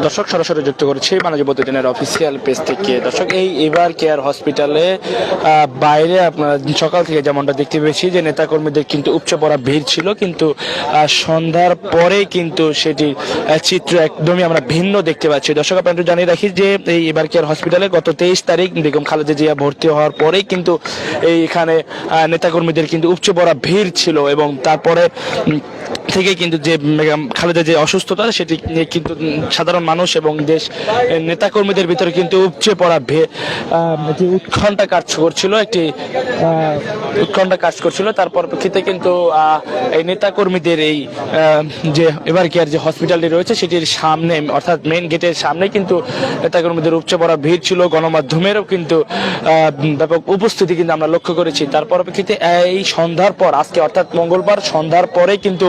দর্শক সরাসরি যুক্ত করছি বাণিজ্য প্রতিদিনের অফিসিয়াল পেজ থেকে। দর্শক এই এবার কেয়ার হসপিটালে বাইরে আপনারা সকাল থেকে যেমনটা দেখতে পেয়েছি যে নেতাকর্মীদের কিন্তু উপচে পড়া ভিড় ছিল, কিন্তু সন্ধ্যার পরে কিন্তু সেটি চিত্র একদমই আমরা ভিন্ন দেখতে পাচ্ছি। দর্শক আপনারা একটু জানিয়ে রাখি যে এই এবার কেয়ার হসপিটালে গত 23 তারিখ বেগম খালেদা জিয়া ভর্তি হওয়ার পরেই কিন্তু এইখানে নেতাকর্মীদের কিন্তু উপচে পড়া ভিড় ছিল, এবং তারপরে থেকে কিন্তু যে খালেদা যে অসুস্থতা সেটি নিয়ে কিন্তু সাধারণ মানুষ এবং দেশ নেতাকর্মীদের ভিতরে কিন্তু উপচে পড়া একটি উৎকণ্ঠা কাজ করছিল। তারপর প্রেক্ষিতে কিন্তু এই নেতাকর্মীদের এই যে এবার কেয়ার যে হসপিটালটি রয়েছে সেটির সামনে অর্থাৎ মেইন গেটের সামনে কিন্তু নেতাকর্মীদের উপচে পড়া ভিড় ছিল। গণমাধ্যমেরও কিন্তু ব্যাপক উপস্থিতি কিন্তু আমরা লক্ষ্য করেছি। তারপর প্রেক্ষিতে এই সন্ধ্যার পর আজকে অর্থাৎ মঙ্গলবার সন্ধ্যার পরে কিন্তু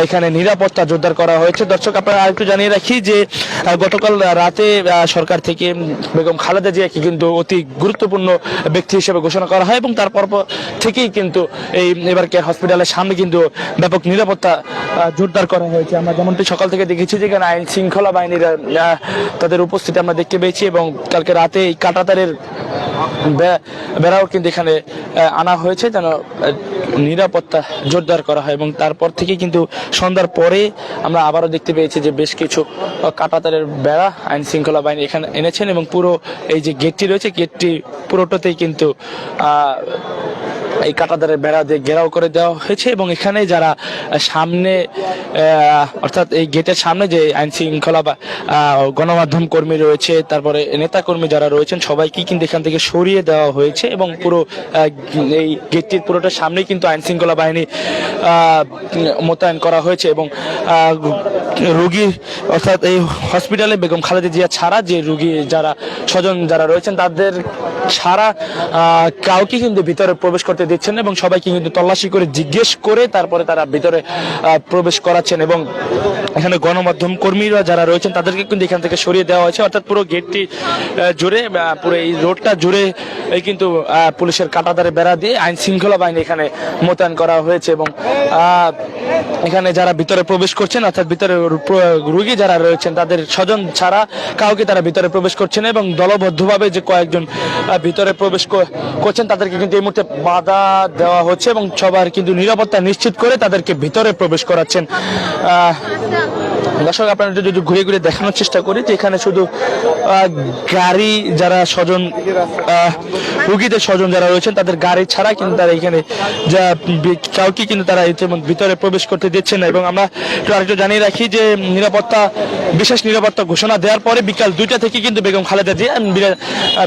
এখানে নিরাপত্তা জোরদার করা হয়েছে। দর্শক আপনারা আরেকটু জানিয়ে রাখি যে গতকাল রাতে সরকার থেকে বেগম খালেদা জিয়াকে কিন্তু অতি গুরুত্বপূর্ণ ব্যক্তি হিসেবে ঘোষণা করা হয়, এবং তারপর থেকেই কিন্তু এই এবার কেয়ার হসপিটালের সামনে কিন্তু ব্যাপক নিরাপত্তা জোরদার করা হয়েছে। আমরা যেমনটি সকাল থেকে দেখেছি যে এখানে আইন শৃঙ্খলা বাহিনীর তাদের উপস্থিতি আমরা দেখতে পেয়েছি, এবং কালকে রাতে এই কাঁটাতারের বেড়াও কিন্তু এখানে আনা হয়েছে যেন নিরাপত্তা জোরদার করা হয়। এবং তারপর থেকে কিন্তু সন্ধ্যার পরে আমরা আবারও দেখতে পেয়েছি যে বেশ কিছু কাঁটাতারের বেড়া আইন শৃঙ্খলা বাহিনী এখানে এনেছেন, এবং পুরো এই যে গেটটি রয়েছে গেটটি পুরোটাতেই কিন্তু এই কাঁটাতারের বেড়া দিয়ে ঘেরাও করে দেওয়া হয়েছে। এবং এখানে যারা সামনে অর্থাৎ এই গেটের সামনে যে আইন শৃঙ্খলা বা গণমাধ্যম কর্মী রয়েছে, তারপরে নেতা কর্মী যারা রয়েছেন সবাইকে কিন্তু এখান থেকে সরিয়ে দেওয়া হয়েছে, এবং পুরো এই গেটটির পুরোটার সামনেই কিন্তু আইন শৃঙ্খলা বাহিনী মোতায়েন করা হয়েছে। এবং রোগী অর্থাৎ এই হসপিটালে বেগম খালেদা জিয়া ছাড়া যে রোগী যারা স্বজন যারা রয়েছেন তাদের ছাড়া কাউকে কিন্তু ভিতরে প্রবেশ করতে দিচ্ছেন, এবং সবাইকে কিন্তু তল্লাশি করে জিজ্ঞেস করে তারপরে তারা ভিতরে প্রবেশ করাচ্ছেন। এবং এখানে গণমাধ্যম কর্মীরা যারা রয়েছেন তাদেরকে কিন্তু এখান থেকে সরিয়ে দেওয়া হয়েছে, অর্থাৎ পুরো গেটটি জুড়ে পুরো এই রোডটা জুড়ে কিন্তু পুলিশের কাঁটাতারে বেড়া দিয়ে আইন শৃঙ্খলা বাহিনী এখানে মোতায়েন করা হয়েছে। এবং এখানে যারা ভিতরে প্রবেশ করছেন অর্থাৎ ভিতরে রোগী যারা রয়েছেন তাদের স্বজন ছাড়া কাউকে তারা ভিতরে প্রবেশ করছেন, এবং দলবদ্ধভাবে যে কয়েকজন ভিতরে প্রবেশ করছেন তাদেরকে কিন্তু এই মুহূর্তে বাধা দেওয়া হচ্ছে, এবং সবার কিন্তু নিরাপত্তা নিশ্চিত করে তাদেরকে ভিতরে প্রবেশ করাচ্ছেন। দর্শক আপনারা যদি ঘুরে ঘুরে দেখানোর চেষ্টা করি যে এখানে শুধু গাড়ি যারা স্বজন রোগীদের স্বজন যারা রয়েছেন তাদের গাড়ি ছাড়া কিন্তু তারা এখানে যা কাউকে কিন্তু তারা ভিতরে প্রবেশ করতে দিচ্ছেন না। এবং আমরা আরেকটু জানিয়ে রাখি যে বিশেষ নিরাপত্তা ঘোষণা দেওয়ার পরে বিকাল 2টা থেকে কিন্তু বেগম খালেদা জিয়া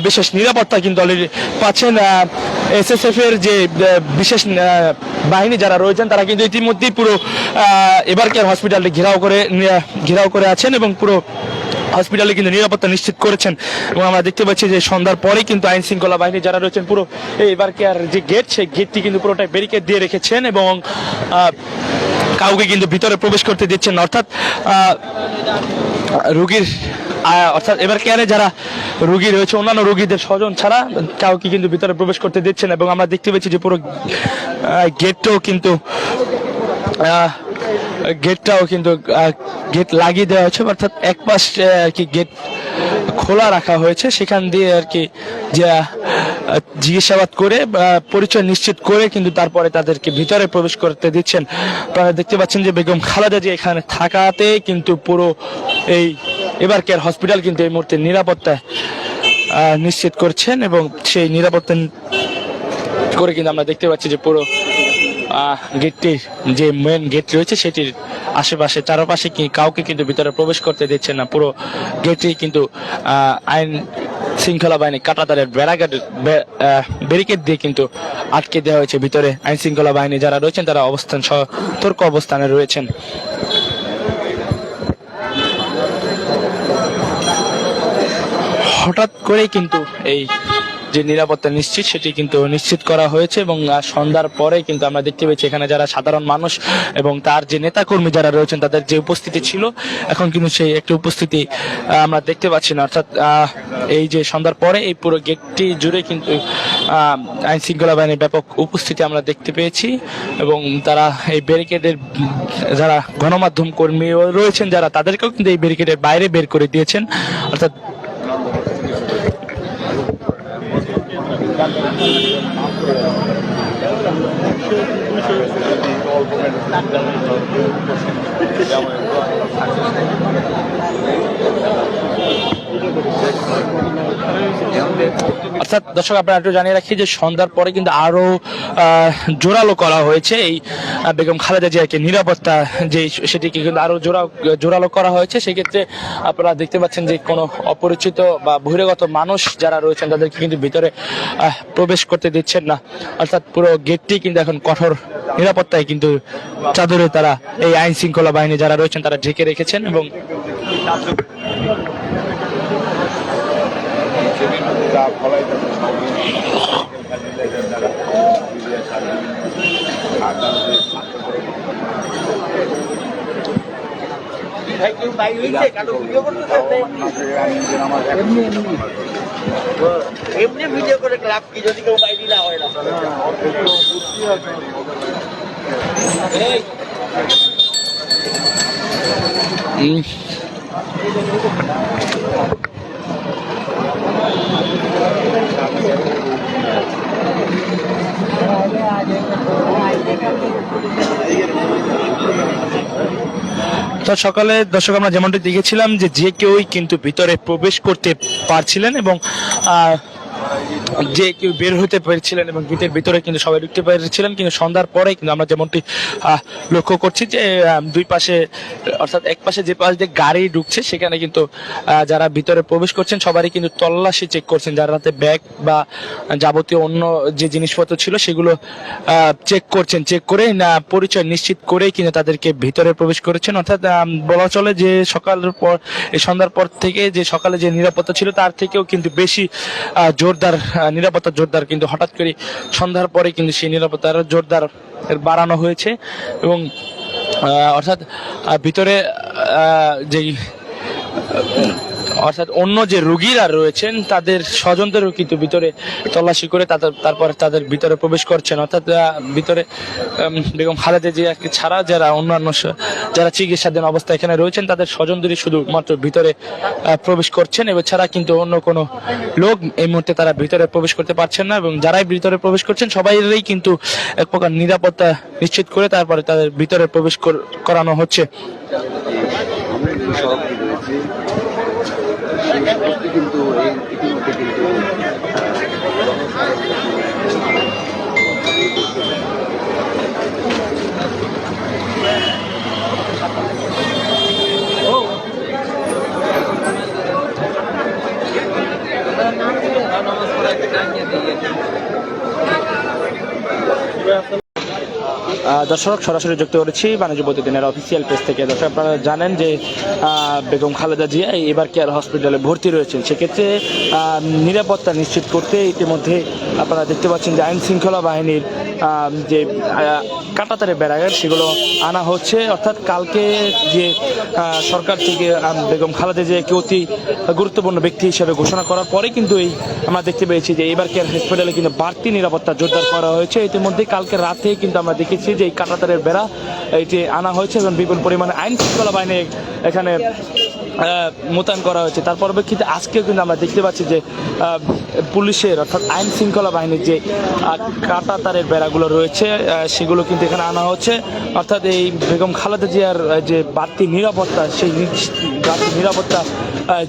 বিশেষ নিরাপত্তা কিন্তু অলরেডি পাচ্ছেন। SSF এর যে বিশেষ বাহিনী যারা রয়েছেন তারা কিন্তু ইতিমধ্যেই পুরো এবার কেয়ার হসপিটালটি ঘেরাও করে আছেন, এবং পুরো হসপিটালে কিন্তু নিরাপত্তা নিশ্চিত করেছেন। এবং আমরা দেখতে পাচ্ছি যে সন্ধ্যার পরে কিন্তু আইন শৃঙ্খলা বাহিনী যারা রয়েছেন পুরো এবার কেয়ার যে গেট সেই গেটটি কিন্তু পুরোটাই ব্যারিকেড দিয়ে রেখেছেন, এবং কাউকে কিন্তু ভিতরে প্রবেশ করতে দিচ্ছেন না। অর্থাৎ রোগীর অর্থাৎ এবার কেয়ারে যারা রোগী রয়েছে অন্যান্য রোগীদের স্বজন ছাড়া কাউকে কিন্তু ভিতরে প্রবেশ করতে দিচ্ছেন। এবং আমরা দেখতে পাচ্ছি যে পুরো গেটটাও কিন্তু গেট লাগিয়ে দেওয়া হয়েছে, অর্থাৎ এক পাশে আর কি গেট খোলা রাখা হয়েছে, সেখান দিয়ে আর কি যা জিজ্ঞাসাবাদ করে পরিচয় নিশ্চিত করে কিন্তু তারপরে তাদেরকে ভিতরে প্রবেশ করতে দিচ্ছেন। আপনারা দেখতে পাচ্ছেন যে বেগম খালেদা জিয়া এখানে থাকাতে কিন্তু পুরো এই এবার কেয়ার হসপিটাল কিন্তু এই মুহূর্তে নিরাপত্তা নিশ্চিত করছেন, এবং সেই নিরাপত্তা করে কিন্তু আমরা দেখতে পাচ্ছি যে পুরো গেটটির যে মেন গেট রয়েছে সেটির আশেপাশে চারপাশে কাউকে কিন্তু ভিতরে প্রবেশ করতে দিচ্ছেন না। পুরো গেটটি কিন্তু আইন শৃঙ্খলা বাহিনী কাঁটাতারের ব্যারিকেড দিয়ে কিন্তু আটকে দেওয়া হয়েছে। ভিতরে আইন শৃঙ্খলা বাহিনী যারা রয়েছেন তারা সতর্ক অবস্থানে রয়েছেন। হঠাৎ করেই কিন্তু এই যে নিরাপত্তা নিশ্চিত সেটি কিন্তু নিশ্চিত করা হয়েছে। এবং সন্ধ্যার পরে কিন্তু আমরা দেখতে পেয়েছি এখানে যারা সাধারণ মানুষ এবং তার যে নেতাকর্মী যারা রয়েছেন তাদের যে উপস্থিতি ছিল, এখন কিন্তু সেই একটি উপস্থিতি আমরা দেখতে পাচ্ছি না। অর্থাৎ এই যে সন্ধ্যার পরে এই পুরো গেটটি জুড়ে কিন্তু আইন শৃঙ্খলা বাহিনীর ব্যাপক উপস্থিতি আমরা দেখতে পেয়েছি। এবং তারা এই ব্যারিকেডের যারা গণমাধ্যম কর্মী রয়েছেন যারা, তাদেরকেও কিন্তু এই ব্যারিকেডের বাইরে বের করে দিয়েছেন। অর্থাৎ অর্থাৎ দর্শক আপনারা একটু জানিয়ে রাখি যে সন্ধ্যার পরে কিন্তু আরো জোরালো করা হয়েছে এই বেগম খালেদা জিয়াকে নিরাপত্তা যে সেটিকে কিন্তু আরো জোরালো করা হয়েছে। সেক্ষেত্রে আপনারা দেখতে পাচ্ছেন যে কোনো অপরিচিত বা বহিরাগত মানুষ যারা রয়েছেন তাদেরকে কিন্তু ভিতরে প্রবেশ করতে দিচ্ছেন না। অর্থাৎ পুরো গেটটি কিন্তু এখন কঠোর নিরাপত্তায় কিন্তু চাদরে তারা এই আইন শৃঙ্খলা বাহিনী যারা রয়েছেন তারা ঢেকে রেখেছেন। এবং এমনি ভিডিও করে ক্লাব কি যদি কেউ বাইরে না হয় না তো সকালে দর্শক আমরা যেমনটি দেখেছিলাম যে কেউই কিন্তু ভিতরে প্রবেশ করতে পারছিলেন এবং যে কেউ বের হতে পেরেছিলেন এবং গেটের ভিতরে কিন্তু সবাই ঢুকতে পেরেছিলেন। কিন্তু সন্ধ্যার পরে কিন্তু আমরা যেমনটি লক্ষ্য করছি যে দুই পাশে অর্থাৎ এক পাশে যে পাশ দিয়ে গাড়ি ঢুকছে সেখানে কিন্তু যারা ভিতরে প্রবেশ করছেন সবারই কিন্তু তল্লাশি চেক করছেন, যার হাতে ব্যাগ বা যাবতীয় অন্য যে জিনিসপত্র ছিল সেগুলো চেক করছেন, চেক করে না পরিচয় নিশ্চিত করেই কিন্তু তাদেরকে ভিতরে প্রবেশ করেছেন। অর্থাৎ বলা চলে যে সকালের পর এই সন্ধ্যার পর থেকে যে সকালে যে নিরাপত্তা ছিল তার থেকেও কিন্তু বেশি জোরদার নিরাপত্তা জোরদার কিন্তু হঠাৎ করে সন্ধ্যার পরে কিন্তু সেই নিরাপত্তা আরো জোরদার বাড়ানো হয়েছে। এবং অর্থাৎ ভিতরে যেই অর্থাৎ অন্য যে রোগীরা রয়েছেন তাদের স্বজনদেরও কিন্তু ভিতরে তল্লাশি করে তারপর তাদের ভিতরে প্রবেশ করছেন। অর্থাৎ ভিতরে বেগম খালেদা জিয়াকে ছাড়া যারা অন্যান্য যারা চিকিৎসাধীন অবস্থায় এখানে রয়েছেন তাদের স্বজনদেরই শুধুমাত্র ভিতরে প্রবেশ করছেন, এবং ছাড়া কিন্তু অন্য কোনো লোক এই মুহূর্তে তারা ভিতরে প্রবেশ করতে পারছেন না। এবং যারাই ভিতরে প্রবেশ করছেন সবাইয়েরই কিন্তু এক প্রকার নিরাপত্তা নিশ্চিত করে তারপরে তাদের ভিতরে প্রবেশ করানো হচ্ছে। কিন্তু ইতিমধ্যে কিন্তু দর্শক সরাসরি যুক্ত করেছি বাণিজ্য প্রতিদিনের অফিসিয়াল পেজ থেকে। দর্শক আপনারা জানেন যে বেগম খালেদা জিয়া এবার কেয়ার হসপিটালে ভর্তি রয়েছেন। সেক্ষেত্রে নিরাপত্তা নিশ্চিত করতে ইতিমধ্যে আপনারা দেখতে পাচ্ছেন যে আইন শৃঙ্খলা বাহিনীর যে কাঁটাতারের বেড়াঘাট সেগুলো আনা হচ্ছে। অর্থাৎ কালকে যে সরকার থেকে বেগম খালেদা জিয়াকে অতি গুরুত্বপূর্ণ ব্যক্তি হিসেবে ঘোষণা করার পরে কিন্তু এই আমরা দেখতে পেয়েছি যে এবার কেয়ার হসপিটালে কিন্তু বাড়তি নিরাপত্তা জোরদার করা হয়েছে। ইতিমধ্যে কালকে রাতে কিন্তু আমরা দেখেছি যে এই কাঁটাতারের বেড়া এটি আনা হয়েছে এবং বিপুল পরিমাণে আইন শৃঙ্খলা বাহিনী এখানে মোতায়েন করা হয়েছে। তার পরিপ্রেক্ষিতে আজকেও কিন্তু আমরা দেখতে পাচ্ছি যে পুলিশের অর্থাৎ আইন শৃঙ্খলা বাহিনীর যে কাঁটাতারের বেড়াগুলো রয়েছে সেগুলো কিন্তু এখানে আনা হচ্ছে। অর্থাৎ এই বেগম খালেদা জিয়ার যে বাড়তি নিরাপত্তা সেই বাড়তি নিরাপত্তা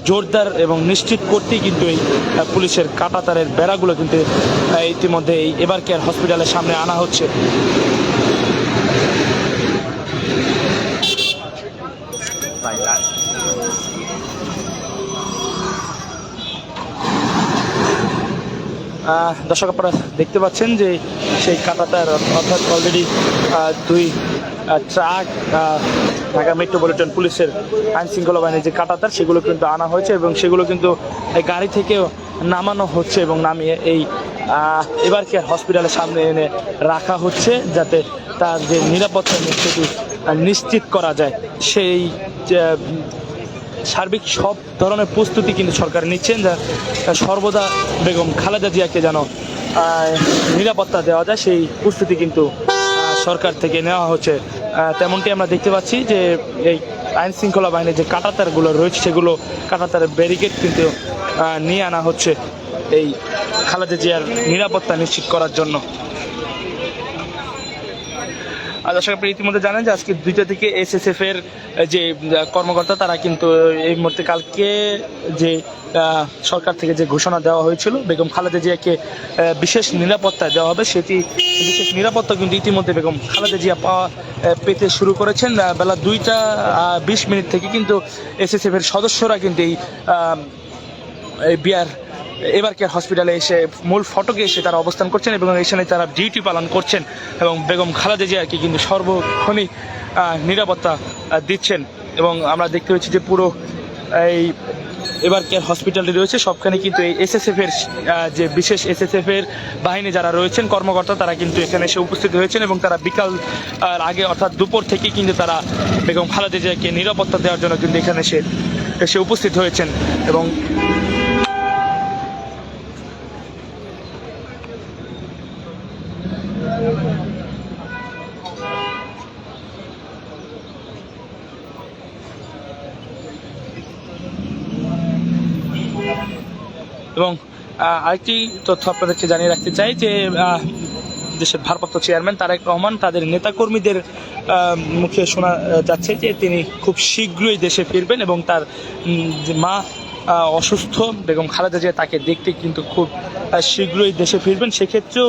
জোরদার এবং নিশ্চিত করতেই কিন্তু এই পুলিশের কাঁটাতারের বেড়াগুলো কিন্তু ইতিমধ্যে এই এবার কেয়ার হসপিটালের সামনে আনা হচ্ছে। দর্শক আপনারা দেখতে পাচ্ছেন যে সেই কাঁটাতার অর্থাৎ অলরেডি দুই ট্রাক ঢাকা মেট্রোপলিটন পুলিশের আইন শৃঙ্খলা বাহিনীর যে কাঁটাতার সেগুলো কিন্তু আনা হয়েছে এবং সেগুলো কিন্তু গাড়ি থেকেও নামানো হচ্ছে এবং নামিয়ে এই এবার কেয়ার হসপিটালের সামনে এনে রাখা হচ্ছে, যাতে তার যে নিরাপত্তা নিশ্চিত করা যায়। সেই সার্বিক সব ধরনের প্রস্তুতি কিন্তু সরকার নিচ্ছেন, যা সর্বদা বেগম খালেদা জিয়াকে যেন নিরাপত্তা দেওয়া যায়, সেই প্রস্তুতি কিন্তু সরকার থেকে নেওয়া হচ্ছে। তেমনটি আমরা দেখতে পাচ্ছি যে এই আইন শৃঙ্খলা বাহিনীর যে কাঁটাতারগুলো রয়েছে, সেগুলো কাঁটাতারের ব্যারিকেড কিন্তু নিয়ে আনা হচ্ছে এই খালেদা জিয়ার নিরাপত্তা নিশ্চিত করার জন্য। দর্শক, আপনি ইতিমধ্যে জানেন যে আজকে 2টা থেকে SSF এর যে কর্মকর্তা তারা কিন্তু এই মুহূর্তে কালকে যে সরকার থেকে যে ঘোষণা দেওয়া হয়েছিল বেগম খালেদা জিয়াকে বিশেষ নিরাপত্তা দেওয়া হবে, সেটি বিশেষ নিরাপত্তা কিন্তু ইতিমধ্যে বেগম খালেদা জিয়া পেতে শুরু করেছেন। বেলা 2টা 20 থেকে কিন্তু SSF এর সদস্যরা কিন্তু এই বিআর এবার কেয়ার হসপিটালে এসে মূল ফটকে এসে তারা অবস্থান করছেন এবং এখানে তারা ডিউটি পালন করছেন এবং বেগম খালেদা জিয়াকে কিন্তু সর্বক্ষণই নিরাপত্তা দিচ্ছেন। এবং আমরা দেখতে পাচ্ছি যে পুরো এই এবার কেয়ার হসপিটালটি রয়েছে সবখানে কিন্তু এই SSF এর যে বিশেষ SSF এর বাহিনী যারা রয়েছেন কর্মকর্তা, তারা কিন্তু এখানে এসে উপস্থিত হয়েছেন এবং তারা বিকাল আগে অর্থাৎ দুপুর থেকে কিন্তু তারা বেগম খালেদা জিয়াকে নিরাপত্তা দেওয়ার জন্য কিন্তু এখানে এসে উপস্থিত হয়েছেন। এবং আরেকটি তথ্য আপনাদেরকে জানিয়ে রাখতে চাই যে দেশের ভারপ্রাপ্ত চেয়ারম্যান তারেক রহমান তাদের নেতাকর্মীদের মুখে শোনা যাচ্ছে যে তিনি খুব শীঘ্রই দেশে ফিরবেন এবং তার মা অসুস্থ বেগম খালেদা জিয়া, তাকে দেখতে কিন্তু খুব শীঘ্রই দেশে ফিরবেন। সেক্ষেত্রেও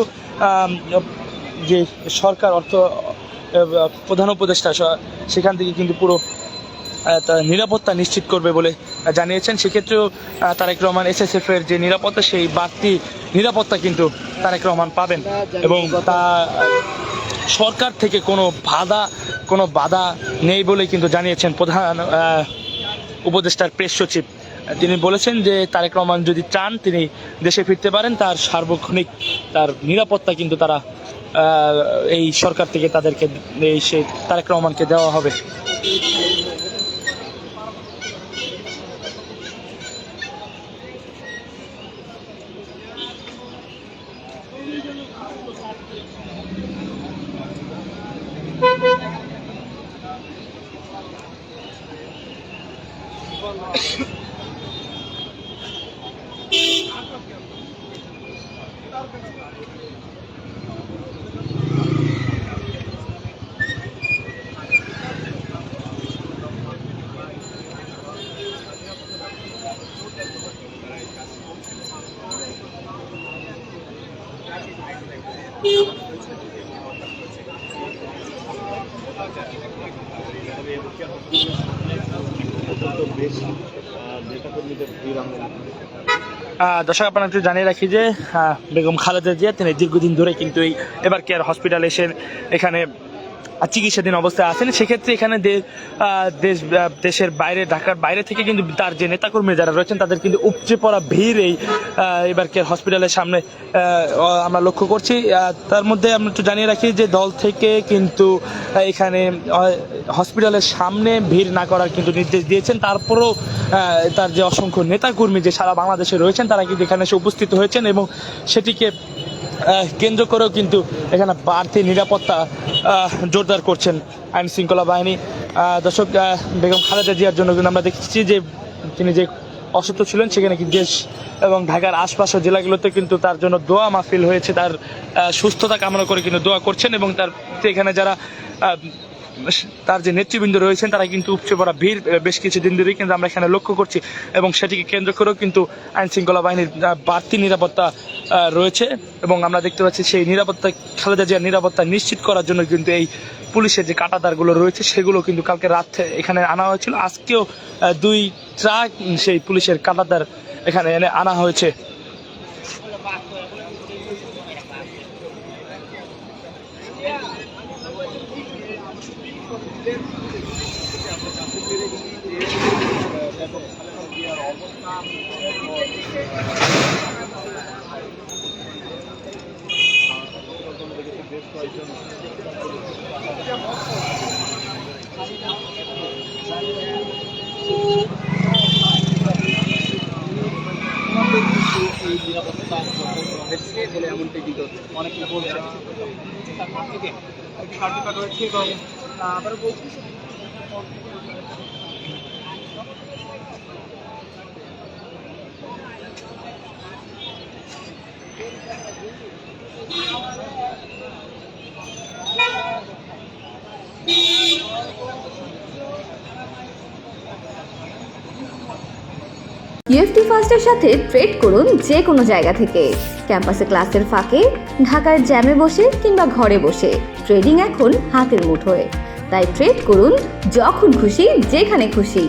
যে সরকার প্রধান উপদেষ্টা সেখান থেকে কিন্তু পুরো নিরাপত্তা নিশ্চিত করবে বলে জানিয়েছেন। সেক্ষেত্রেও তারেক রহমান SSF এর যে নিরাপত্তা, সেই বাড়তি নিরাপত্তা কিন্তু তারেক রহমান পাবেন এবং তা সরকার থেকে কোনো বাধা নেই বলে কিন্তু জানিয়েছেন প্রধান উপদেষ্টার প্রেস সচিব। তিনি বলেছেন যে তারেক রহমান যদি চান তিনি দেশে ফিরতে পারেন, তার সার্বক্ষণিক তার নিরাপত্তা কিন্তু তারা এই সরকার থেকে তাদেরকে সেই তারেক রহমানকে দেওয়া হবে। দর্শক, আপনারা একটু জানিয়ে রাখি যে বেগম খালেদা জিয়া তিনি দীর্ঘদিন ধরে কিন্তু এই এবার কেয়ার হসপিটালে এসে এখানে চিকিৎসাধীন অবস্থায় আছেন। সেক্ষেত্রে এখানে দেশের বাইরে, ঢাকার বাইরে থেকে কিন্তু তার যে নেতাকর্মী যারা রয়েছেন তাদের কিন্তু উপচে পড়া ভিড় এই এবার কেয়ার হসপিটালের সামনে আমরা লক্ষ্য করছি। তার মধ্যে আমরা একটু জানিয়ে রাখি যে দল থেকে কিন্তু এখানে হসপিটালের সামনে ভিড় না করার কিন্তু নির্দেশ দিয়েছেন। তারপরেও তার যে অসংখ্য নেতাকর্মী যে সারা বাংলাদেশে রয়েছেন তারা কিন্তু এখানে এসে উপস্থিত হয়েছেন এবং সেটিকে কেন্দ্র করেও কিন্তু এখানে বাড়তি নিরাপত্তা জোরদার করছেন আইন শৃঙ্খলা বাহিনী। দর্শক, বেগম খালেদা জিয়ার জন্য কিন্তু আমরা দেখেছি যে তিনি যে অসুস্থ ছিলেন সেখানে কিন্তু দেশ এবং ঢাকার আশপাশের জেলাগুলোতে কিন্তু তার জন্য দোয়া মাহফিল হয়েছে, তার সুস্থতা কামনা করে কিন্তু দোয়া করছেন এবং তার এখানে যারা তার যে নেতৃবৃন্দ রয়েছেন তারা কিন্তু উপচে পড়া ভিড় বেশ কিছুদিন ধরেই কিন্তু আমরা এখানে লক্ষ্য করছি এবং সেটিকে কেন্দ্র করেও কিন্তু আইন শৃঙ্খলা বাহিনীর বাড়তি নিরাপত্তা রয়েছে এবং আমরা দেখতে পাচ্ছি সেই নিরাপত্তা, খালেদা জিয়ার নিরাপত্তা নিশ্চিত করার জন্য কিন্তু এই পুলিশের যে কাঁটাতারগুলো রয়েছে সেগুলো কিন্তু কালকে রাতে এখানে আনা হয়েছিল। আজকেও 2 ট্রাক সেই পুলিশের কাঁটাতার এখানে এনে আনা হয়েছে। এই নিরাপত্তা হচ্ছে বলে এমনটাই কিন্তু অনেকে বলছে। তারপর থেকে একটি কার্যকর রয়েছে এবং আবারও বলছি ইউএফটি ফার্স্টের সাথে ট্রেড করুন যে কোনো জায়গা থেকে। ক্যাম্পাসে ক্লাসের ফাঁকে, ঢাকার জ্যামে বসে কিংবা ঘরে বসে ট্রেডিং এখন হাতের মুঠোয়। তাই ট্রেড করুন যখন খুশি, যেখানে খুশি।